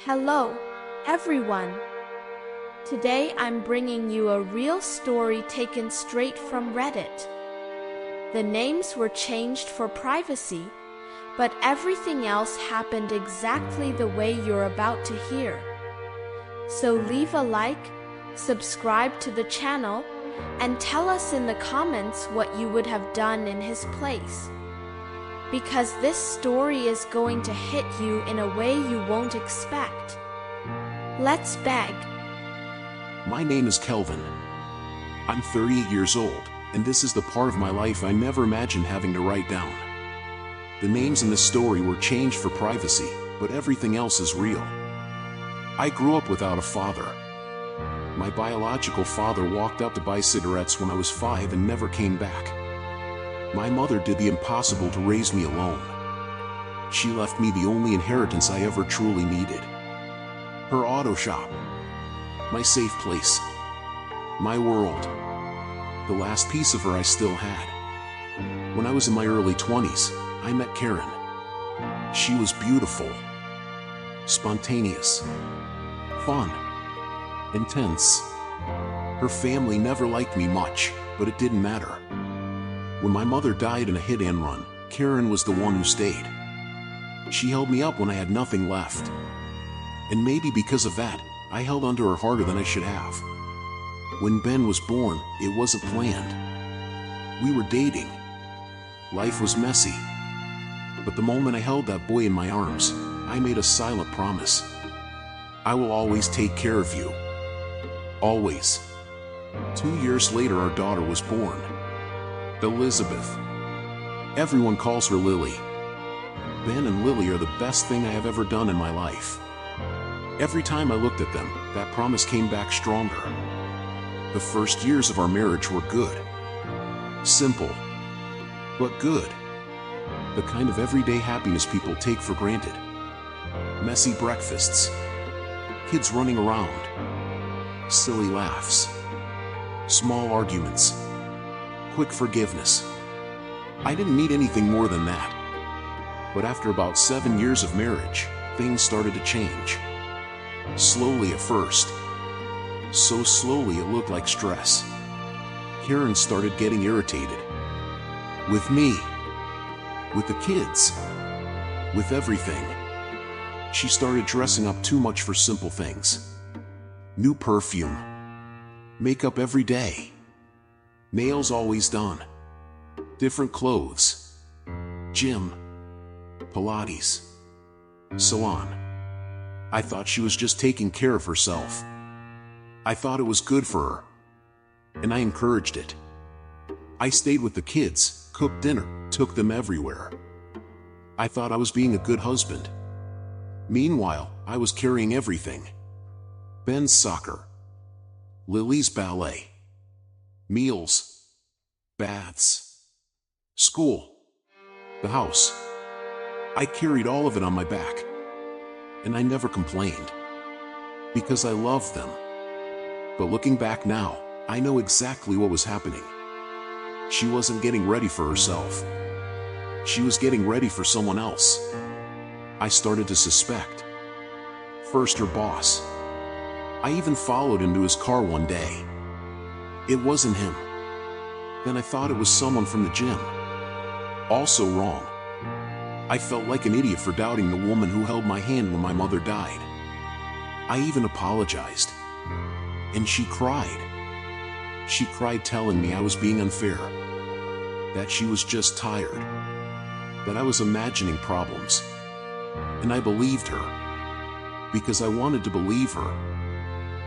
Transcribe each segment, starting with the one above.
Hello, everyone. Today I'm bringing you a real story taken straight from Reddit. The names were changed for privacy, but everything else happened exactly the way you're about to hear. So leave a like, subscribe to the channel, and tell us in the comments what you would have done in his place. Because this story is going to hit you in a way you won't expect. Let's beg. My name is Kelvin. I'm 38 years old, and this is the part of my life I never imagined having to write down. The names in this story were changed for privacy, but everything else is real. I grew up without a father. My biological father walked out to buy cigarettes when I was 5 and never came back. My mother did the impossible to raise me alone. She left me the only inheritance I ever truly needed. Her auto shop. My safe place. My world. The last piece of her I still had. When I was in my early 20s, I met Karen. She was beautiful, spontaneous, fun, intense. Her family never liked me much, but it didn't matter. When my mother died in a hit and run, Karen was the one who stayed. She held me up when I had nothing left. And maybe because of that, I held onto her harder than I should have. When Ben was born, it wasn't planned. We were dating. Life was messy. But the moment I held that boy in my arms, I made a silent promise. I will always take care of you. Always. 2 years later, our daughter was born. Elizabeth. Everyone calls her Lily. Ben and Lily are the best thing I have ever done in my life. Every time I looked at them, that promise came back stronger. The first years of our marriage were good. Simple. But good. The kind of everyday happiness people take for granted. Messy breakfasts. Kids running around. Silly laughs. Small arguments. Quick forgiveness. I didn't need anything more than that. But after about 7 years of marriage, things started to change. Slowly at first. So slowly it looked like stress. Karen started getting irritated. With me. With the kids. With everything. She started dressing up too much for simple things. New perfume. Makeup every day. Nails always done. Different clothes. Gym. Pilates. Salon. I thought she was just taking care of herself. I thought it was good for her. And I encouraged it. I stayed with the kids, cooked dinner, took them everywhere. I thought I was being a good husband. Meanwhile, I was carrying everything. Ben's soccer. Lily's ballet. Meals, baths, school, the house. I carried all of it on my back. And I never complained. Because I loved them. But looking back now, I know exactly what was happening. She wasn't getting ready for herself. She was getting ready for someone else. I started to suspect. First her boss. I even followed him to his car one day. It wasn't him. Then I thought it was someone from the gym. Also wrong. I felt like an idiot for doubting the woman who held my hand when my mother died. I even apologized. And she cried. She cried telling me I was being unfair. That she was just tired. That I was imagining problems. And I believed her. Because I wanted to believe her.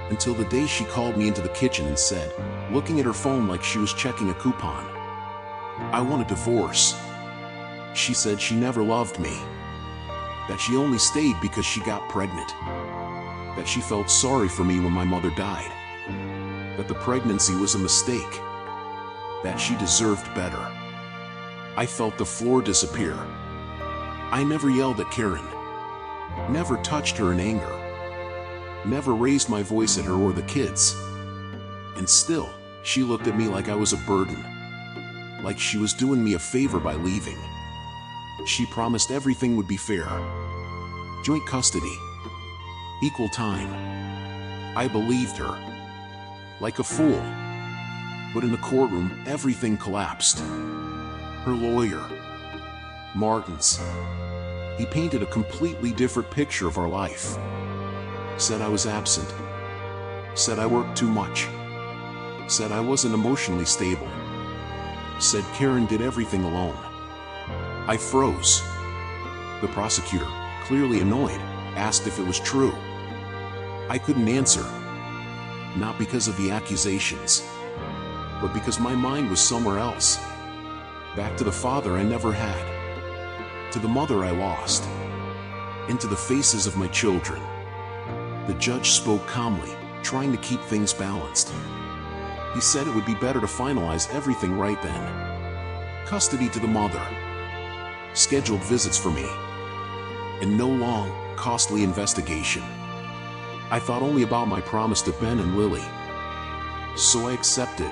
Until the day she called me into the kitchen and said, looking at her phone like she was checking a coupon, I want a divorce. She said she never loved me. That she only stayed because she got pregnant. That she felt sorry for me when my mother died. That the pregnancy was a mistake. That she deserved better. I felt the floor disappear. I never yelled at Karen. Never touched her in anger. Never raised my voice at her or the kids. And still, she looked at me like I was a burden. Like she was doing me a favor by leaving. She promised everything would be fair. Joint custody. Equal time. I believed her. Like a fool. But in the courtroom, everything collapsed. Her lawyer, Martin's. He painted a completely different picture of our life. Said I was absent. Said I worked too much. Said I wasn't emotionally stable. Said Karen did everything alone. I froze. The prosecutor, clearly annoyed, asked if it was true. I couldn't answer. Not because of the accusations, but because my mind was somewhere else. Back to the father I never had. To the mother I lost. Into the faces of my children. The judge spoke calmly, trying to keep things balanced. He said it would be better to finalize everything right then. Custody to the mother. Scheduled visits for me. And no long, costly investigation. I thought only about my promise to Ben and Lily. So I accepted.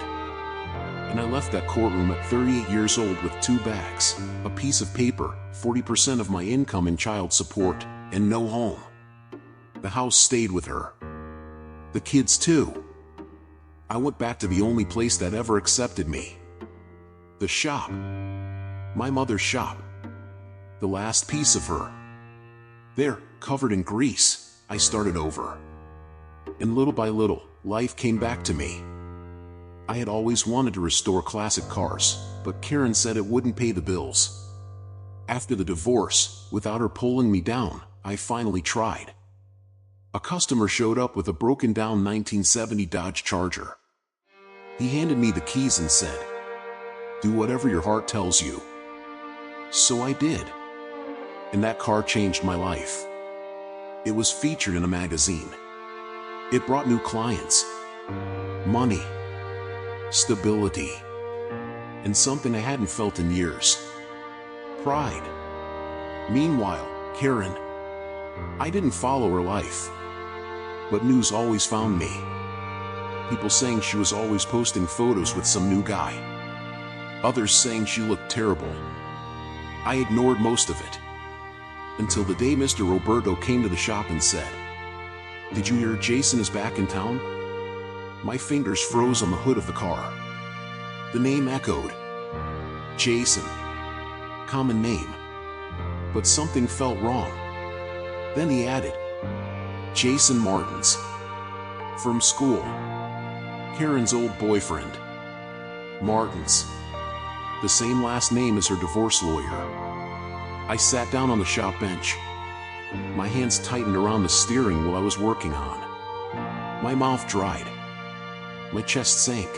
And I left that courtroom at 38 years old with 2 bags, a piece of paper, 40% of my income in child support, and no home. The house stayed with her. The kids too. I went back to the only place that ever accepted me. The shop. My mother's shop. The last piece of her. There, covered in grease, I started over. And little by little, life came back to me. I had always wanted to restore classic cars, but Karen said it wouldn't pay the bills. After the divorce, without her pulling me down, I finally tried. A customer showed up with a broken-down 1970 Dodge Charger. He handed me the keys and said, "Do whatever your heart tells you." So I did. And that car changed my life. It was featured in a magazine. It brought new clients, money, stability, and something I hadn't felt in years: pride. Meanwhile, Karen, I didn't follow her life, but news always found me. People saying she was always posting photos with some new guy. Others saying she looked terrible. I ignored most of it. Until the day Mr. Roberto came to the shop and said, "Did you hear Jason is back in town?" My fingers froze on the hood of the car. The name echoed. Jason. Common name. But something felt wrong. Then he added, "Jason Martins. From school. Karen's old boyfriend. Martins. The same last name as her divorce lawyer." I sat down on the shop bench. My hands tightened around the steering wheel I was working on. My mouth dried. My chest sank.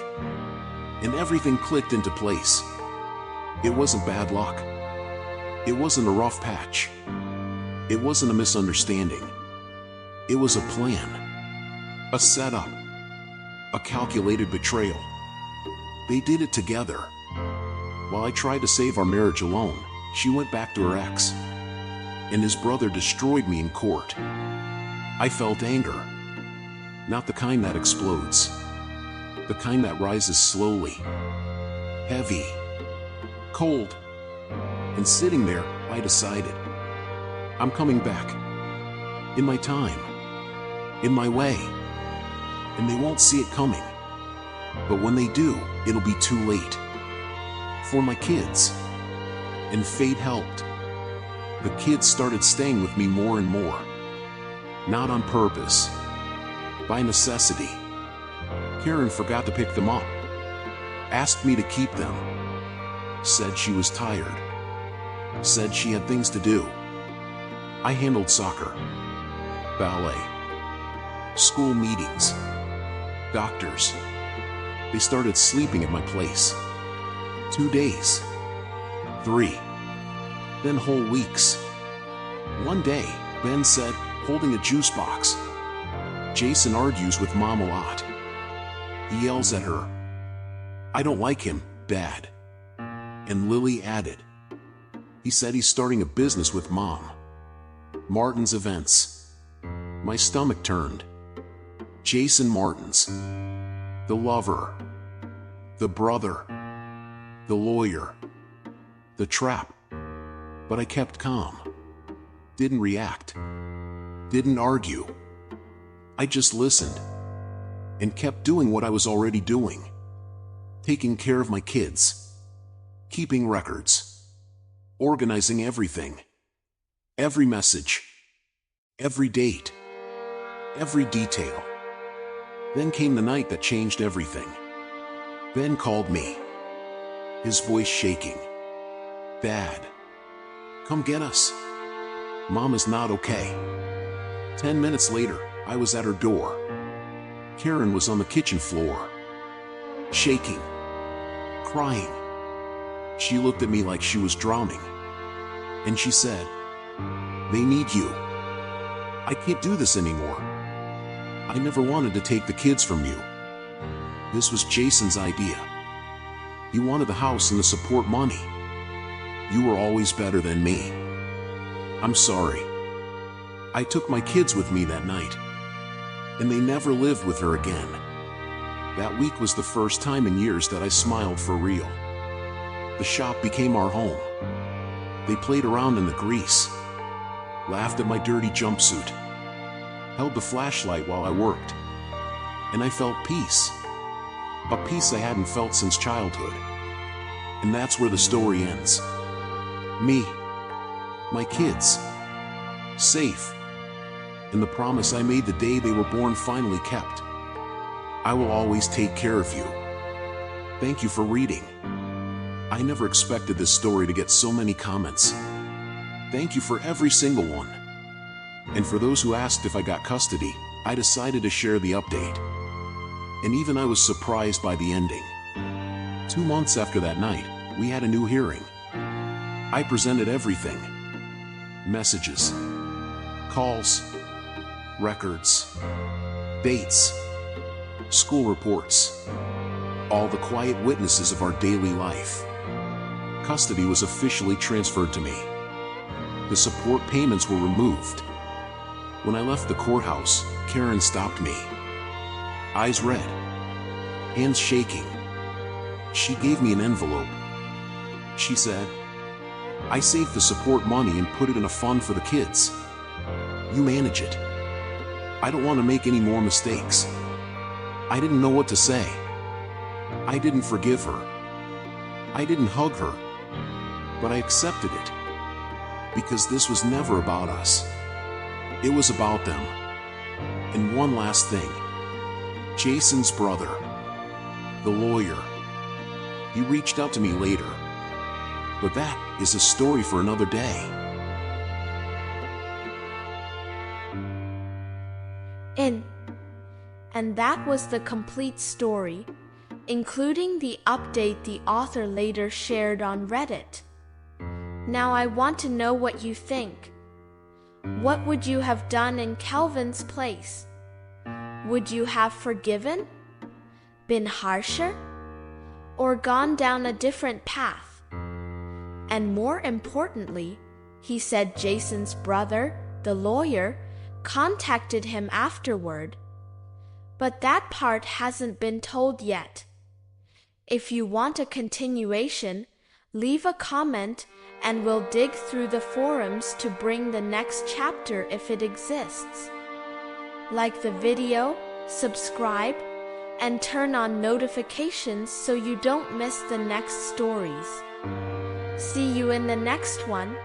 And everything clicked into place. It wasn't bad luck. It wasn't a rough patch. It wasn't a misunderstanding. It was a plan. A setup. A calculated betrayal. They did it together. While I tried to save our marriage alone, she went back to her ex. And his brother destroyed me in court. I felt anger. Not the kind that explodes. The kind that rises slowly. Heavy. Cold. And sitting there, I decided, I'm coming back. In my time. In my way. And they won't see it coming. But when they do, it'll be too late. For my kids. And fate helped. The kids started staying with me more and more. Not on purpose. By necessity. Karen forgot to pick them up. Asked me to keep them. Said she was tired. Said she had things to do. I handled soccer. Ballet. School meetings. Doctors. They started sleeping at my place. 2 days. 3. Then whole weeks. One day, Ben said, holding a juice box, "Jason argues with Mom a lot. He yells at her. I don't like him, Dad." And Lily added, "He said he's starting a business with Mom." Martin's events. My stomach turned. Jason Martins. The lover. The brother. The lawyer. The trap. But I kept calm. Didn't react. Didn't argue. I just listened and kept doing what I was already doing. Taking care of my kids, keeping records, organizing everything, every message, every date, every detail. Then came the night that changed everything. Ben called me, his voice shaking. Dad, come get us. Mom is not okay. 10 minutes later, I was at her door. Karen was on the kitchen floor, shaking, crying. She looked at me like she was drowning, and she said, "They need you. I can't do this anymore. I never wanted to take the kids from you. This was Jason's idea. He wanted the house and the support money. You were always better than me. I'm sorry. I took my kids with me that night, and they never lived with her again." That week was the first time in years that I smiled for real. The shop became our home. They played around in the grease, laughed at my dirty jumpsuit, held the flashlight while I worked, and I felt peace. A peace I hadn't felt since childhood. And that's where the story ends. Me, my kids, safe, and the promise I made the day they were born finally kept. I will always take care of you. Thank you for reading. I never expected this story to get so many comments. Thank you for every single one. And for those who asked if I got custody, I decided to share the update. And even I was surprised by the ending. 2 months after that night, we had a new hearing. I presented everything. Messages, calls, records, dates, school reports, all the quiet witnesses of our daily life. Custody was officially transferred to me. The support payments were removed. When I left the courthouse, Karen stopped me. Eyes red, hands shaking. She gave me an envelope. She said, "I saved the support money and put it in a fund for the kids. You manage it. I don't want to make any more mistakes." I didn't know what to say. I didn't forgive her. I didn't hug her. But I accepted it. Because this was never about us. It was about them. And one last thing. Jason's brother, the lawyer, he reached out to me later. But that is a story for another day. And that was the complete story, including the update the author later shared on Reddit. Now I want to know what you think. What would you have done in Kelvin's place? Would you have forgiven, been harsher, or gone down a different path? And more importantly, he said Jason's brother, the lawyer, contacted him afterward. But that part hasn't been told yet. If you want a continuation, leave a comment and we'll dig through the forums to bring the next chapter if it exists. Like the video, subscribe, and turn on notifications so you don't miss the next stories. See you in the next one.